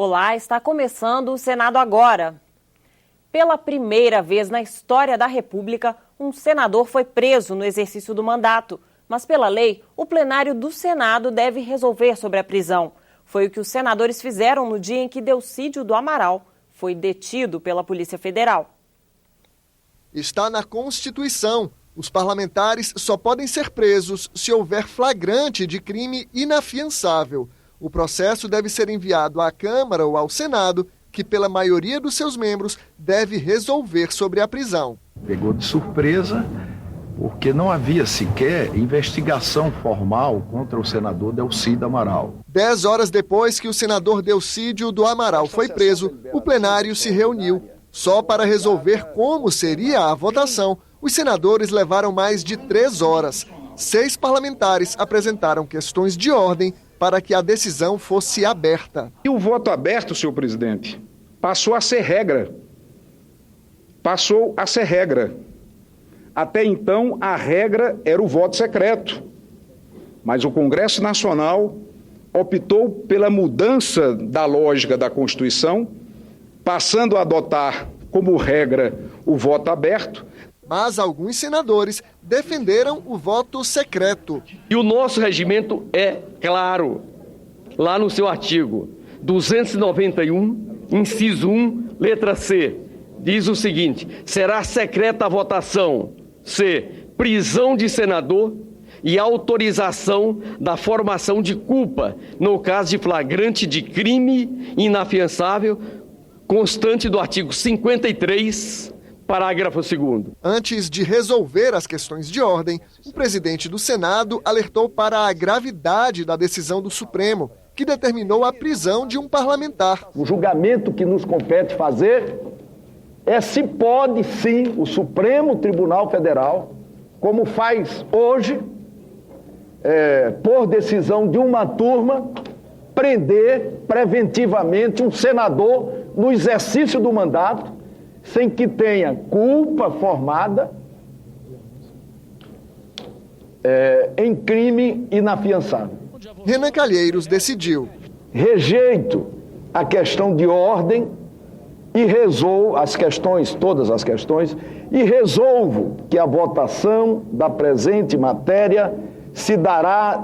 Olá, está começando o Senado Agora. Pela primeira vez na história da República, um senador foi preso no exercício do mandato. Mas pela lei, o plenário do Senado deve resolver sobre a prisão. Foi o que os senadores fizeram no dia em que Delcídio do Amaral foi detido pela Polícia Federal. Está na Constituição. Os parlamentares só podem ser presos se houver flagrante de crime inafiançável. O processo deve ser enviado à Câmara ou ao Senado, que pela maioria dos seus membros deve resolver sobre a prisão. Pegou de surpresa, porque não havia sequer investigação formal contra o senador Delcídio Amaral. 10 horas depois que o senador Delcídio do Amaral foi preso, o plenário se reuniu. Só para resolver como seria a votação, os senadores levaram mais de 3 horas. 6 parlamentares apresentaram questões de ordem para que a decisão fosse aberta. E o voto aberto, senhor presidente, passou a ser regra. Passou a ser regra. Até então, a regra era o voto secreto. Mas o Congresso Nacional optou pela mudança da lógica da Constituição, passando a adotar como regra o voto aberto. Mas alguns senadores defenderam o voto secreto. E o nosso regimento é claro, lá no seu artigo 291, inciso 1, letra C, diz o seguinte: será secreta a votação, C, prisão de senador e autorização da formação de culpa, no caso de flagrante de crime inafiançável, constante do artigo 53, parágrafo 2º. Antes de resolver as questões de ordem, o presidente do Senado alertou para a gravidade da decisão do Supremo, que determinou a prisão de um parlamentar. O julgamento que nos compete fazer é se pode, sim, o Supremo Tribunal Federal, como faz hoje, por decisão de uma turma, prender preventivamente um senador no exercício do mandato, sem que tenha culpa formada em crime inafiançável. Renan Calheiros decidiu. Rejeito a questão de ordem e resolvo todas as questões, e resolvo que a votação da presente matéria se dará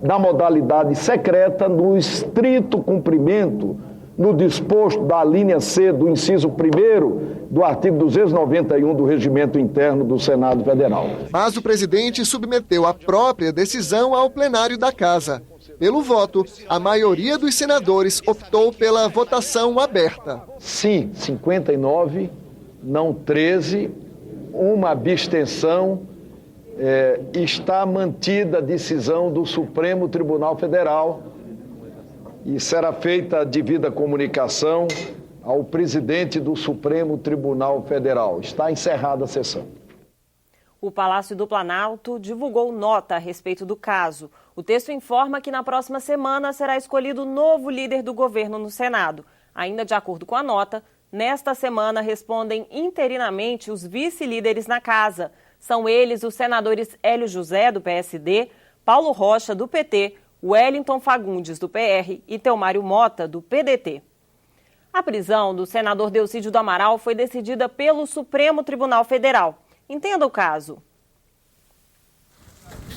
da modalidade secreta no estrito cumprimento no disposto da linha C do inciso 1º do artigo 291 do Regimento Interno do Senado Federal. Mas o presidente submeteu a própria decisão ao plenário da Casa. Pelo voto, a maioria dos senadores optou pela votação aberta. Sim, 59, não 13, uma abstenção. Está mantida a decisão do Supremo Tribunal Federal e será feita a devida comunicação ao presidente do Supremo Tribunal Federal. Está encerrada a sessão. O Palácio do Planalto divulgou nota a respeito do caso. O texto informa que na próxima semana será escolhido novo líder do governo no Senado. Ainda de acordo com a nota, nesta semana respondem interinamente os vice-líderes na casa. São eles os senadores Hélio José, do PSD, Paulo Rocha, do PT, Wellington Fagundes, do PR e Teomário Mota, do PDT. A prisão do senador Delcídio do Amaral foi decidida pelo Supremo Tribunal Federal. Entenda o caso.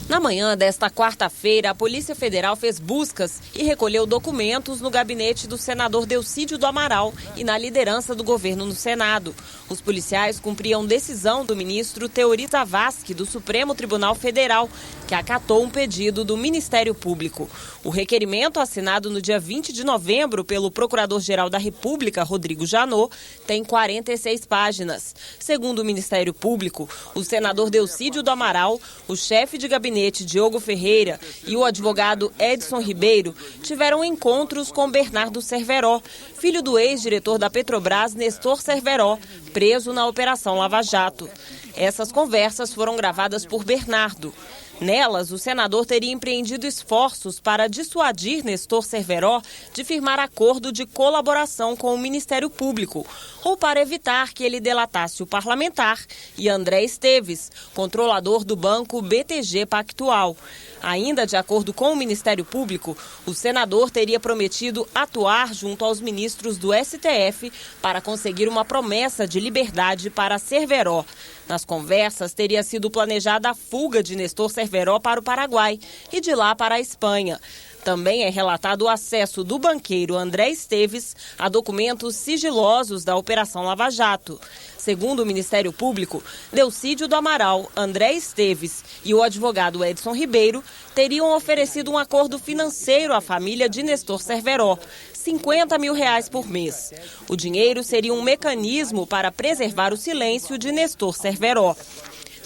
Na manhã desta quarta-feira, a Polícia Federal fez buscas e recolheu documentos no gabinete do senador Delcídio do Amaral e na liderança do governo no Senado. Os policiais cumpriam decisão do ministro Teori Zavascki, do Supremo Tribunal Federal, que acatou um pedido do Ministério Público. O requerimento, assinado no dia 20 de novembro pelo Procurador-Geral da República, Rodrigo Janot, tem 46 páginas. Segundo o Ministério Público, o senador Delcídio do Amaral, o chefe de gabinete Diogo Ferreira e o advogado Edson Ribeiro tiveram encontros com Bernardo Cerveró, filho do ex-diretor da Petrobras, Nestor Cerveró, preso na Operação Lava Jato. Essas conversas foram gravadas por Bernardo. Nelas, o senador teria empreendido esforços para dissuadir Nestor Cerveró de firmar acordo de colaboração com o Ministério Público, ou para evitar que ele delatasse o parlamentar e André Esteves, controlador do banco BTG Pactual. Ainda de acordo com o Ministério Público, o senador teria prometido atuar junto aos ministros do STF para conseguir uma promessa de liberdade para Cerveró. Nas conversas, teria sido planejada a fuga de Nestor Cerveró para o Paraguai e de lá para a Espanha. Também é relatado o acesso do banqueiro André Esteves a documentos sigilosos da Operação Lava Jato. Segundo o Ministério Público, Delcídio do Amaral, André Esteves e o advogado Edson Ribeiro teriam oferecido um acordo financeiro à família de Nestor Cerveró, R$50 mil por mês. O dinheiro seria um mecanismo para preservar o silêncio de Nestor Cerveró.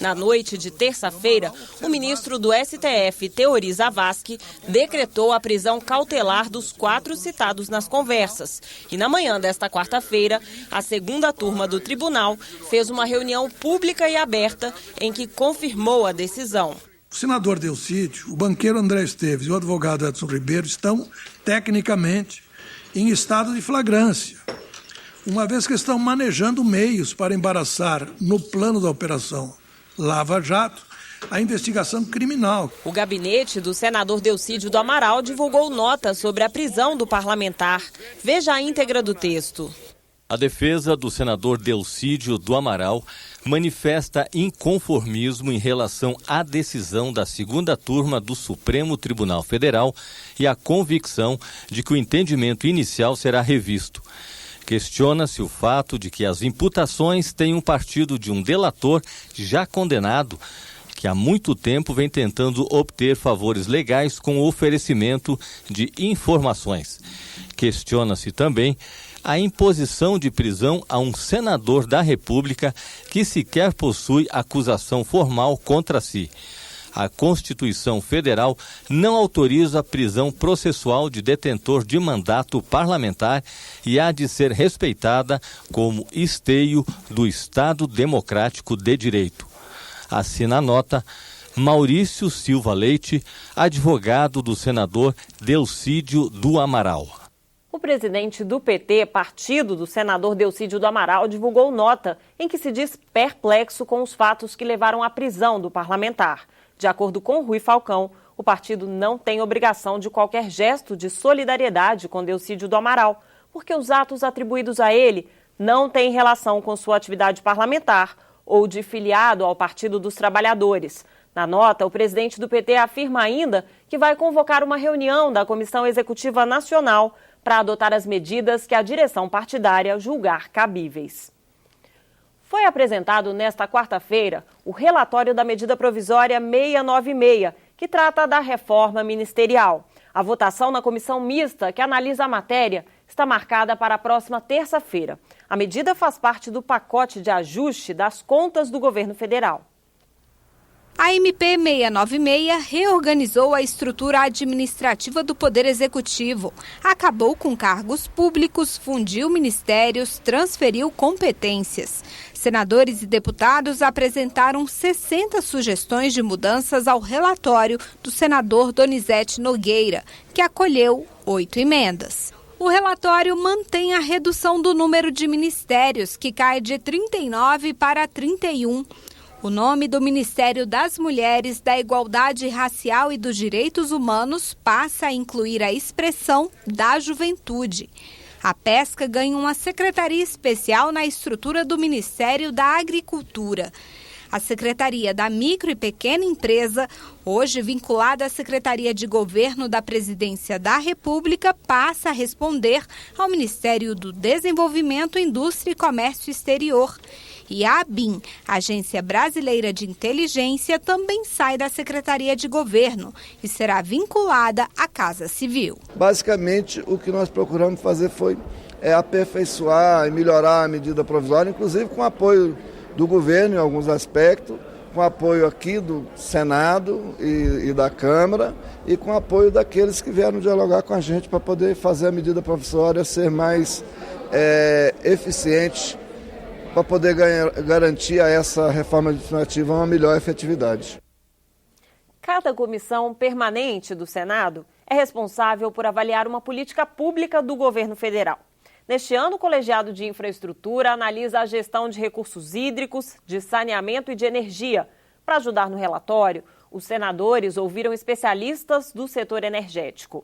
Na noite de terça-feira, o ministro do STF, Teori Zavascki, decretou a prisão cautelar dos 4 citados nas conversas. E na manhã desta quarta-feira, a segunda turma do tribunal fez uma reunião pública e aberta em que confirmou a decisão. O senador Delcídio, o banqueiro André Esteves e o advogado Edson Ribeiro estão, tecnicamente, em estado de flagrância, uma vez que estão manejando meios para embaraçar, no plano da operação Lava Jato, a investigação criminal. O gabinete do senador Delcídio do Amaral divulgou nota sobre a prisão do parlamentar. Veja a íntegra do texto. A defesa do senador Delcídio do Amaral manifesta inconformismo em relação à decisão da segunda turma do Supremo Tribunal Federal e a convicção de que o entendimento inicial será revisto. Questiona-se o fato de que as imputações tenham partido de um delator já condenado, que há muito tempo vem tentando obter favores legais com o oferecimento de informações. Questiona-se também a imposição de prisão a um senador da República que sequer possui acusação formal contra si. A Constituição Federal não autoriza a prisão processual de detentor de mandato parlamentar e há de ser respeitada como esteio do Estado Democrático de Direito. Assina a nota Maurício Silva Leite, advogado do senador Delcídio do Amaral. O presidente do PT, partido do senador Delcídio do Amaral, divulgou nota em que se diz perplexo com os fatos que levaram à prisão do parlamentar. De acordo com Rui Falcão, o partido não tem obrigação de qualquer gesto de solidariedade com Delcídio do Amaral, porque os atos atribuídos a ele não têm relação com sua atividade parlamentar ou de filiado ao Partido dos Trabalhadores. Na nota, o presidente do PT afirma ainda que vai convocar uma reunião da Comissão Executiva Nacional para adotar as medidas que a direção partidária julgar cabíveis. Foi apresentado nesta quarta-feira o relatório da medida provisória 696, que trata da reforma ministerial. A votação na comissão mista que analisa a matéria está marcada para a próxima terça-feira. A medida faz parte do pacote de ajuste das contas do governo federal. A MP 696 reorganizou a estrutura administrativa do Poder Executivo, acabou com cargos públicos, fundiu ministérios, transferiu competências. Senadores e deputados apresentaram 60 sugestões de mudanças ao relatório do senador Donizete Nogueira, que acolheu 8 emendas. O relatório mantém a redução do número de ministérios, que cai de 39 para 31. O nome do Ministério das Mulheres, da Igualdade Racial e dos Direitos Humanos passa a incluir a expressão da juventude. A pesca ganha uma secretaria especial na estrutura do Ministério da Agricultura. A Secretaria da Micro e Pequena Empresa, hoje vinculada à Secretaria de Governo da Presidência da República, passa a responder ao Ministério do Desenvolvimento, Indústria e Comércio Exterior. E a ABIN, Agência Brasileira de Inteligência, também sai da Secretaria de Governo e será vinculada à Casa Civil. Basicamente, o que nós procuramos fazer foi aperfeiçoar e melhorar a medida provisória, inclusive com apoio do governo em alguns aspectos, com apoio aqui do Senado e da Câmara e com apoio daqueles que vieram dialogar com a gente para poder fazer a medida provisória ser mais eficiente, para poder garantir a essa reforma administrativa uma melhor efetividade. Cada comissão permanente do Senado é responsável por avaliar uma política pública do governo federal. Neste ano, o Colegiado de Infraestrutura analisa a gestão de recursos hídricos, de saneamento e de energia. Para ajudar no relatório, os senadores ouviram especialistas do setor energético.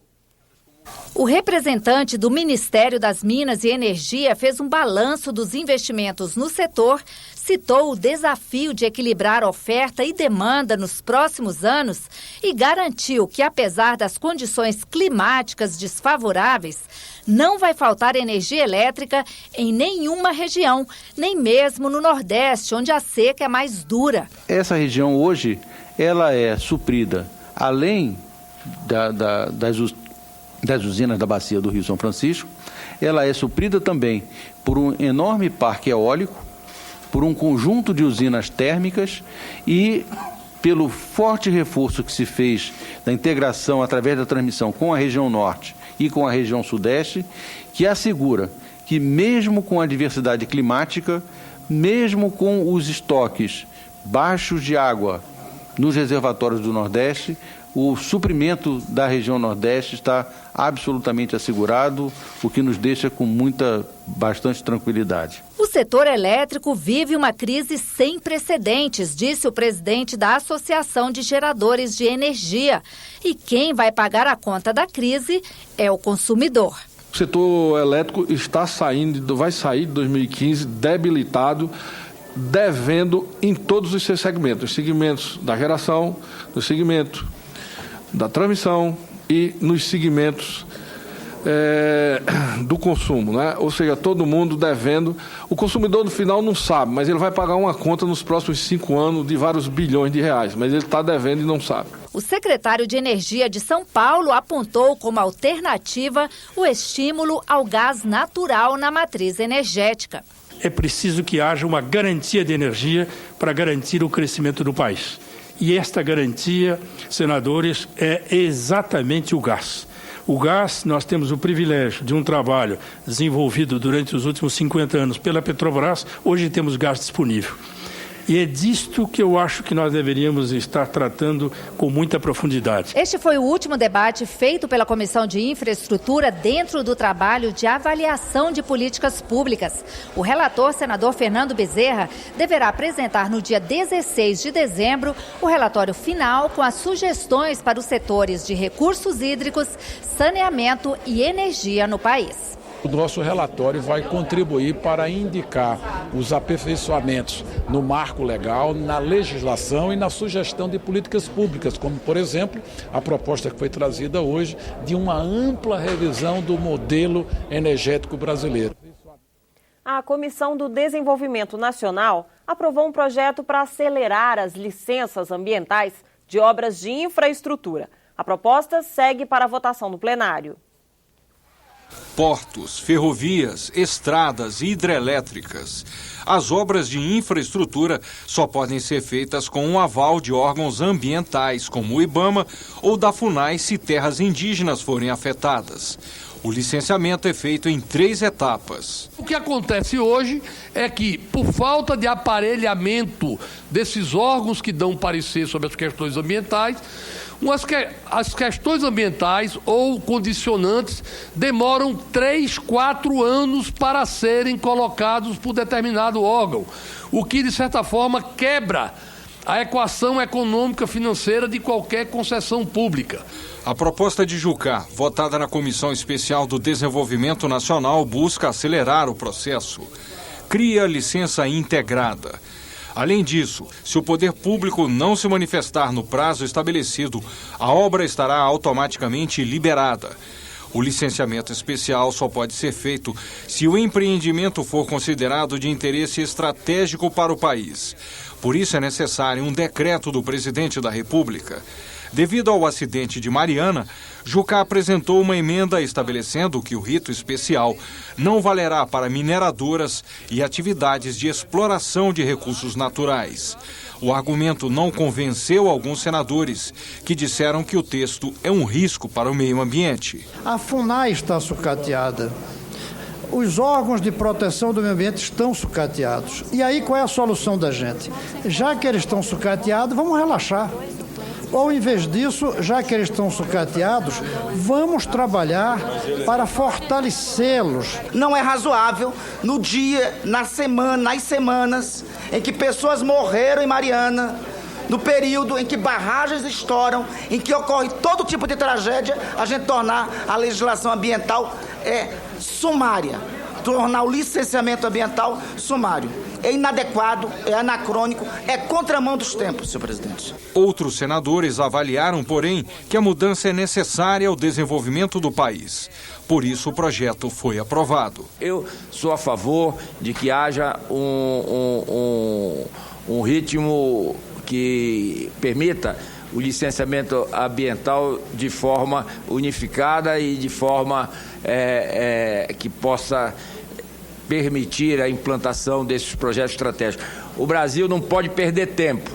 O representante do Ministério das Minas e Energia fez um balanço dos investimentos no setor, citou o desafio de equilibrar oferta e demanda nos próximos anos e garantiu que, apesar das condições climáticas desfavoráveis, não vai faltar energia elétrica em nenhuma região, nem mesmo no Nordeste, onde a seca é mais dura. Essa região hoje, ela é suprida, além das usinas da bacia do Rio São Francisco, ela é suprida também por um enorme parque eólico, por um conjunto de usinas térmicas e pelo forte reforço que se fez da integração através da transmissão com a região norte e com a região sudeste, que assegura que mesmo com a diversidade climática, mesmo com os estoques baixos de água nos reservatórios do Nordeste, o suprimento da região Nordeste está absolutamente assegurado, o que nos deixa com bastante tranquilidade. O setor elétrico vive uma crise sem precedentes, disse o presidente da Associação de Geradores de Energia. E quem vai pagar a conta da crise é o consumidor. O setor elétrico vai sair de 2015 debilitado, devendo em todos os seus segmentos, os segmentos da geração, no segmento da transmissão e nos segmentos do consumo, né? Ou seja, todo mundo devendo. O consumidor no final não sabe, mas ele vai pagar uma conta nos próximos 5 anos de vários bilhões de reais, mas ele está devendo e não sabe. O secretário de Energia de São Paulo apontou como alternativa o estímulo ao gás natural na matriz energética. É preciso que haja uma garantia de energia para garantir o crescimento do país. E esta garantia, senadores, é exatamente o gás. O gás, nós temos o privilégio de um trabalho desenvolvido durante os últimos 50 anos pela Petrobras, hoje temos gás disponível. E é disto que eu acho que nós deveríamos estar tratando com muita profundidade. Este foi o último debate feito pela Comissão de Infraestrutura dentro do trabalho de avaliação de políticas públicas. O relator, senador Fernando Bezerra, deverá apresentar no dia 16 de dezembro o relatório final com as sugestões para os setores de recursos hídricos, saneamento e energia no país. O nosso relatório vai contribuir para indicar os aperfeiçoamentos no marco legal, na legislação e na sugestão de políticas públicas, como, por exemplo, a proposta que foi trazida hoje de uma ampla revisão do modelo energético brasileiro. A Comissão do Desenvolvimento Nacional aprovou um projeto para acelerar as licenças ambientais de obras de infraestrutura. A proposta segue para a votação no plenário. Portos, ferrovias, estradas e hidrelétricas. As obras de infraestrutura só podem ser feitas com um aval de órgãos ambientais, como o IBAMA ou da FUNAI, se terras indígenas forem afetadas. O licenciamento é feito em 3 etapas. O que acontece hoje é que, por falta de aparelhamento desses órgãos que dão parecer sobre as questões ambientais, as questões ambientais ou condicionantes demoram 3, 4 anos para serem colocados por determinado órgão, o que, de certa forma, quebra a equação econômica financeira de qualquer concessão pública. A proposta de Jucá, votada na Comissão Especial do Desenvolvimento Nacional, busca acelerar o processo. Cria licença integrada. Além disso, se o poder público não se manifestar no prazo estabelecido, a obra estará automaticamente liberada. O licenciamento especial só pode ser feito se o empreendimento for considerado de interesse estratégico para o país. Por isso é necessário um decreto do presidente da República. Devido ao acidente de Mariana, Jucá apresentou uma emenda estabelecendo que o rito especial não valerá para mineradoras e atividades de exploração de recursos naturais. O argumento não convenceu alguns senadores, que disseram que o texto é um risco para o meio ambiente. A FUNAI está sucateada. Os órgãos de proteção do meio ambiente estão sucateados. E aí qual é a solução da gente? Já que eles estão sucateados, vamos relaxar. Ou, em vez disso, já que eles estão sucateados, vamos trabalhar para fortalecê-los. Não é razoável, no dia, nas semanas em que pessoas morreram em Mariana, no período em que barragens estouram, em que ocorre todo tipo de tragédia, a gente tornar a legislação ambiental sumária, tornar o licenciamento ambiental sumário. É inadequado, é anacrônico, é contramão dos tempos, senhor presidente. Outros senadores avaliaram, porém, que a mudança é necessária ao desenvolvimento do país. Por isso, o projeto foi aprovado. Eu sou a favor de que haja um ritmo que permita o licenciamento ambiental de forma unificada e de forma que possa permitir a implantação desses projetos estratégicos. O Brasil não pode perder tempo.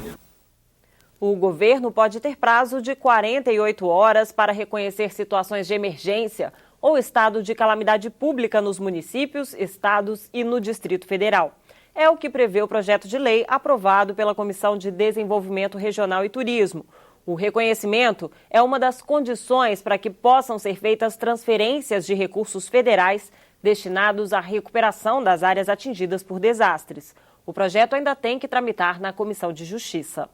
O governo pode ter prazo de 48 horas para reconhecer situações de emergência ou estado de calamidade pública nos municípios, estados e no Distrito Federal. É o que prevê o projeto de lei aprovado pela Comissão de Desenvolvimento Regional e Turismo. O reconhecimento é uma das condições para que possam ser feitas transferências de recursos federais destinados à recuperação das áreas atingidas por desastres. O projeto ainda tem que tramitar na Comissão de Justiça.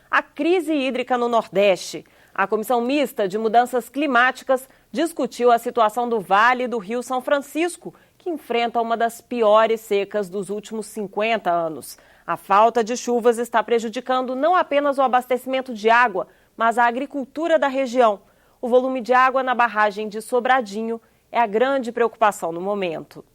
A crise hídrica no Nordeste. A Comissão Mista de Mudanças Climáticas discutiu a situação do Vale do Rio São Francisco, que enfrenta uma das piores secas dos últimos 50 anos. A falta de chuvas está prejudicando não apenas o abastecimento de água, mas a agricultura da região. O volume de água na barragem de Sobradinho é a grande preocupação no momento.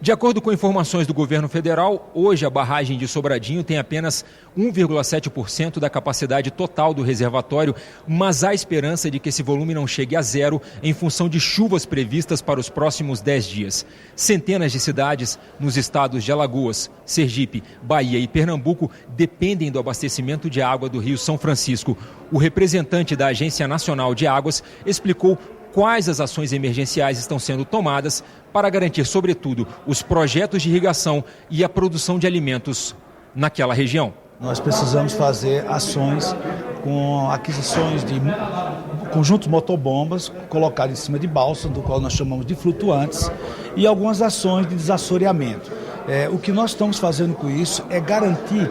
De acordo com informações do governo federal, hoje a barragem de Sobradinho tem apenas 1,7% da capacidade total do reservatório, mas há esperança de que esse volume não chegue a zero em função de chuvas previstas para os próximos 10 dias. Centenas de cidades nos estados de Alagoas, Sergipe, Bahia e Pernambuco dependem do abastecimento de água do Rio São Francisco. O representante da Agência Nacional de Águas explicou quais as ações emergenciais estão sendo tomadas para garantir, sobretudo, os projetos de irrigação e a produção de alimentos naquela região. Nós precisamos fazer ações com aquisições de conjuntos motobombas colocados em cima de balsas, do qual nós chamamos de flutuantes, e algumas ações de desassoreamento. O que nós estamos fazendo com isso é garantir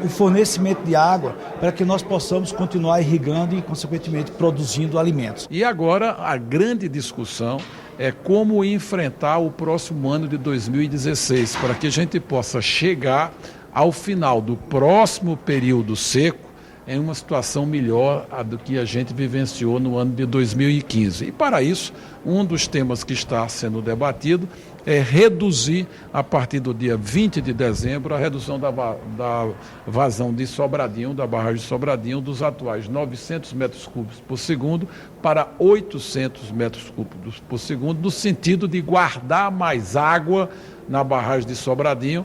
o fornecimento de água para que nós possamos continuar irrigando e, consequentemente, produzindo alimentos. E agora a grande discussão é como enfrentar o próximo ano de 2016, para que a gente possa chegar ao final do próximo período seco em uma situação melhor do que a gente vivenciou no ano de 2015. E para isso, um dos temas que está sendo debatido é reduzir, a partir do dia 20 de dezembro, a redução da vazão de Sobradinho, da barragem de Sobradinho, dos atuais 900 metros cúbicos por segundo para 800 metros cúbicos por segundo, no sentido de guardar mais água na barragem de Sobradinho.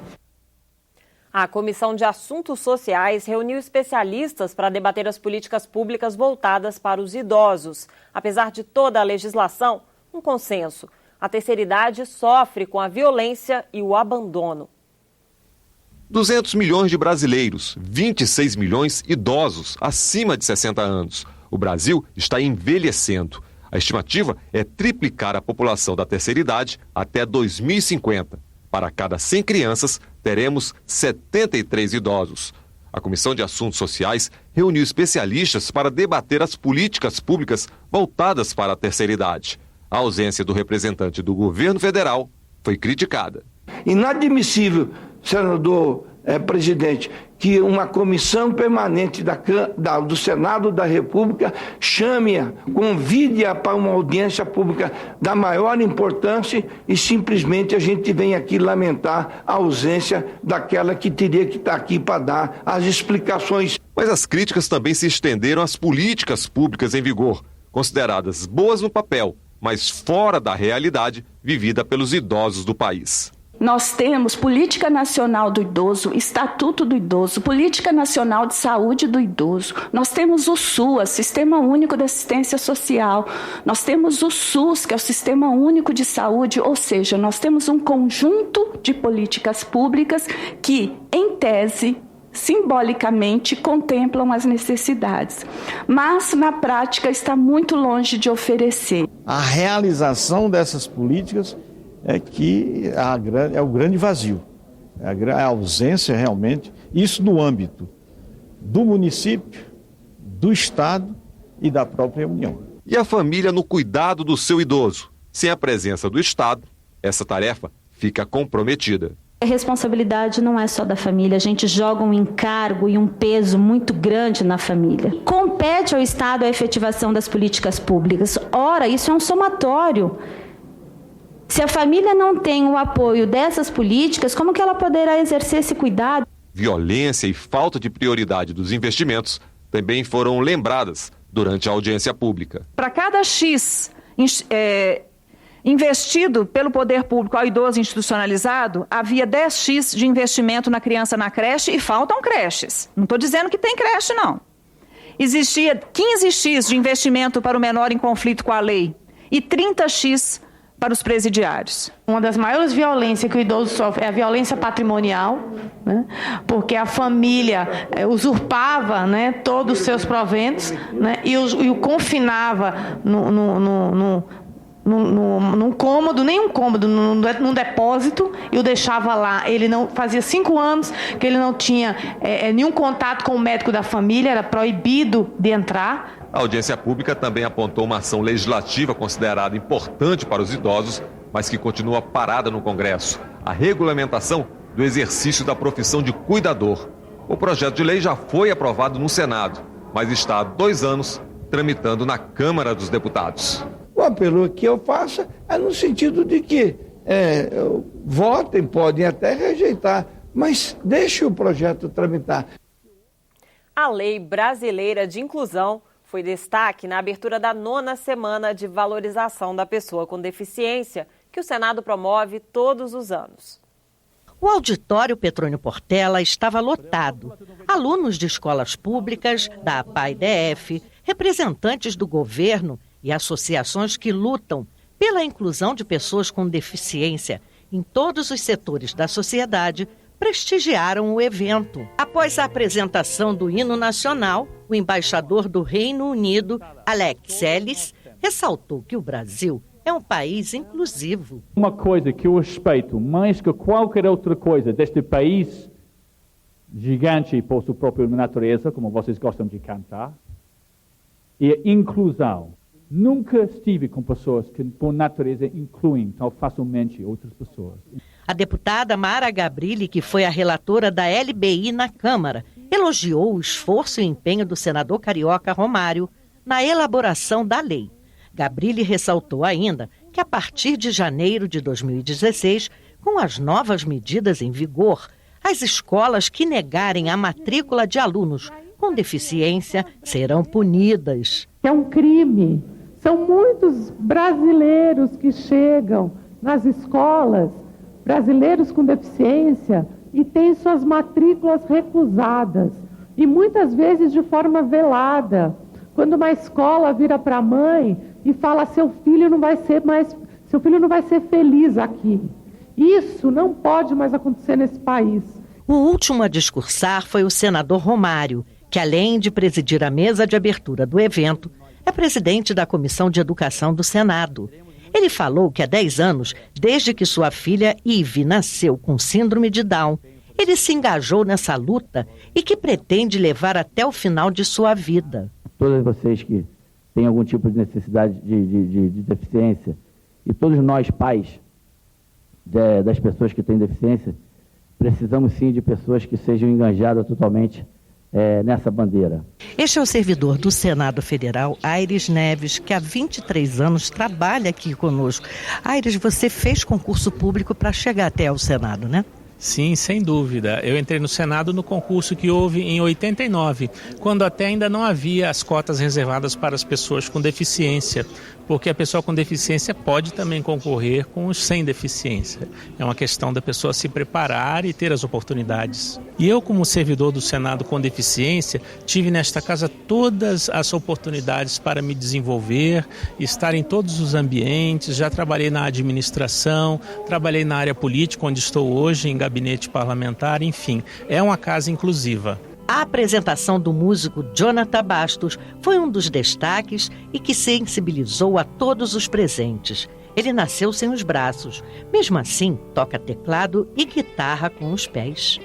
A Comissão de Assuntos Sociais reuniu especialistas para debater as políticas públicas voltadas para os idosos. Apesar de toda a legislação, um consenso. A terceira idade sofre com a violência e o abandono. 200 milhões de brasileiros, 26 milhões idosos acima de 60 anos. O Brasil está envelhecendo. A estimativa é triplicar a população da terceira idade até 2050. Para cada 100 crianças, teremos 73 idosos. A Comissão de Assuntos Sociais reuniu especialistas para debater as políticas públicas voltadas para a terceira idade. A ausência do representante do governo federal foi criticada. Inadmissível, senador presidente, que uma comissão permanente do Senado da República chame-a, convide-a para uma audiência pública da maior importância e simplesmente a gente vem aqui lamentar a ausência daquela que teria que estar aqui para dar as explicações. Mas as críticas também se estenderam às políticas públicas em vigor, consideradas boas no papel, mas fora da realidade vivida pelos idosos do país. Nós temos Política Nacional do Idoso, Estatuto do Idoso, Política Nacional de Saúde do Idoso. Nós temos o SUAS, Sistema Único de Assistência Social. Nós temos o SUS, que é o Sistema Único de Saúde, ou seja, nós temos um conjunto de políticas públicas que, em tese, simbolicamente contemplam as necessidades, mas na prática está muito longe de oferecer. A realização dessas políticas é que é o grande vazio, é a ausência realmente, isso no âmbito do município, do Estado e da própria União. E a família no cuidado do seu idoso. Sem a presença do Estado, essa tarefa fica comprometida. A responsabilidade não é só da família, a gente joga um encargo e um peso muito grande na família. Compete ao Estado a efetivação das políticas públicas. Ora, isso é um somatório. Se a família não tem o apoio dessas políticas, como que ela poderá exercer esse cuidado? Violência e falta de prioridade dos investimentos também foram lembradas durante a audiência pública. Para cada X investido pelo poder público ao idoso institucionalizado, havia 10x de investimento na criança na creche e faltam creches. Não estou dizendo que tem creche, não. Existia 15x de investimento para o menor em conflito com a lei e 30x para os presidiários. Uma das maiores violências que o idoso sofre é a violência patrimonial, né? Porque a família usurpava, né, todos os seus proventos, né, e o confinava num cômodo, nem um cômodo, num depósito, e o deixava lá. Ele não fazia 5 anos que ele não tinha nenhum contato com o médico da família, era proibido de entrar. A audiência pública também apontou uma ação legislativa considerada importante para os idosos, mas que continua parada no Congresso: a regulamentação do exercício da profissão de cuidador. O projeto de lei já foi aprovado no Senado, mas está há 2 anos tramitando na Câmara dos Deputados. O apelo que eu faço é no sentido de que votem, podem até rejeitar, mas deixe o projeto tramitar. A Lei Brasileira de Inclusão foi destaque na abertura da 9ª Semana de Valorização da Pessoa com Deficiência, que o Senado promove todos os anos. O auditório Petrônio Portela estava lotado. Alunos de escolas públicas, da APAE-DF, representantes do governo e associações que lutam pela inclusão de pessoas com deficiência em todos os setores da sociedade prestigiaram o evento. Após a apresentação do hino nacional, o embaixador do Reino Unido, Alex Ellis, ressaltou que o Brasil é um país inclusivo. Uma coisa que eu respeito mais que qualquer outra coisa deste país gigante por sua própria natureza, como vocês gostam de cantar, é a inclusão. Nunca estive com pessoas que, por natureza, incluem tão facilmente outras pessoas. A deputada Mara Gabrilli, que foi a relatora da LBI na Câmara, elogiou o esforço e empenho do senador carioca Romário na elaboração da lei. Gabrilli ressaltou ainda que, a partir de janeiro de 2016, com as novas medidas em vigor, as escolas que negarem a matrícula de alunos com deficiência serão punidas. É um crime. São muitos brasileiros que chegam nas escolas, brasileiros com deficiência, e têm suas matrículas recusadas, e muitas vezes de forma velada. Quando uma escola vira para a mãe e fala: seu filho não vai ser feliz aqui. Isso não pode mais acontecer nesse país. O último a discursar foi o senador Romário, que, além de presidir a mesa de abertura do evento, é presidente da Comissão de Educação do Senado. Ele falou que há 10 anos, desde que sua filha Ive nasceu com síndrome de Down, ele se engajou nessa luta e que pretende levar até o final de sua vida. Todas vocês que têm algum tipo de necessidade de deficiência, e todos nós pais das pessoas que têm deficiência, precisamos sim de pessoas que sejam engajadas totalmente nessa bandeira. Este é o servidor do Senado Federal, Aires Neves, que há 23 anos trabalha aqui conosco. Aires, você fez concurso público para chegar até ao Senado, né? Sim, sem dúvida. Eu entrei no Senado no concurso que houve em 89, quando até ainda não havia as cotas reservadas para as pessoas com deficiência, porque a pessoa com deficiência pode também concorrer com os sem deficiência. É uma questão da pessoa se preparar e ter as oportunidades. E eu, como servidor do Senado com deficiência, tive nesta casa todas as oportunidades para me desenvolver, estar em todos os ambientes. Já trabalhei na administração, trabalhei na área política, onde estou hoje, em gabinete parlamentar, enfim, é uma casa inclusiva. A apresentação do músico Jonathan Bastos foi um dos destaques e que sensibilizou a todos os presentes. Ele nasceu sem os braços, mesmo assim toca teclado e guitarra com os pés.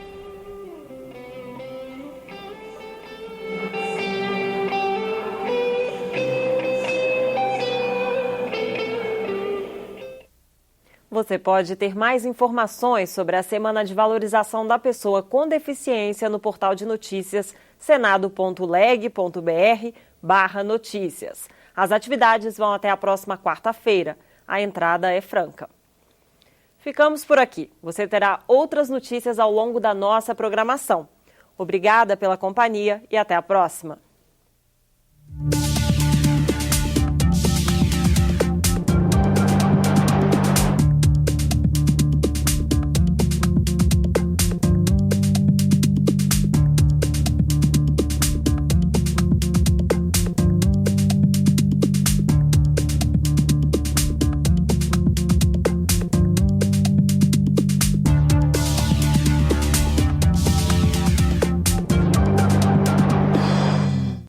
Você pode ter mais informações sobre a Semana de Valorização da Pessoa com Deficiência no portal de notícias senado.leg.br/notícias. As atividades vão até a próxima quarta-feira. A entrada é franca. Ficamos por aqui. Você terá outras notícias ao longo da nossa programação. Obrigada pela companhia e até a próxima.